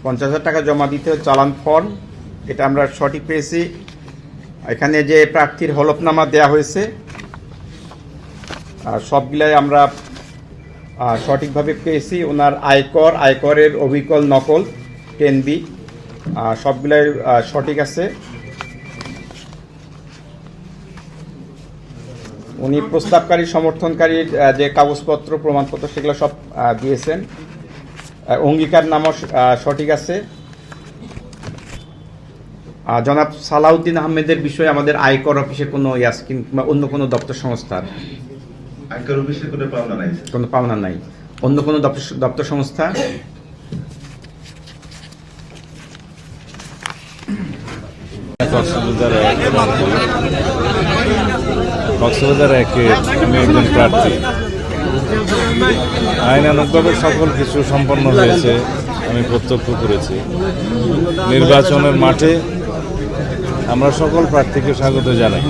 50,000 টাকা জমা দিতে চালান ফর্ম, এটা আমরা সঠিক পেয়েছি। এখানে যে প্রার্থীর হলফনামা দেয়া হয়েছে সবগুলাই আমরা সঠিকভাবে পেয়েছি। ওনার আয়করের অবিকল নকল 10B সবগুলাই সঠিক আছে। উনি প্রস্তাবকারী সমর্থনকারীর যে কাগজপত্র প্রমাণপত্র সেগুলো সব দিয়েছেন। অঙ্গীকার নামও সঠিক আছে। জনাব সালাউদ্দিন আহমেদের বিষয়ে আমাদের আয়কর অফিসের কোনো ইয়াসকিন বা অন্য কোনো দপ্তর সংস্থার আয়কর অফিসের কোনো পাওনা নাই, কোনো পাওনা নাই। অন্য কোনো দপ্তর সংস্থা কক্সবাজার 1-এ আমি একজন প্রার্থী। আইনানুগভাবে সকল কিছু সম্পন্ন হয়েছে, আমি প্রত্যক্ষ করেছি। নির্বাচনের মাঠে আমরা সকল প্রার্থীকে স্বাগত জানাই।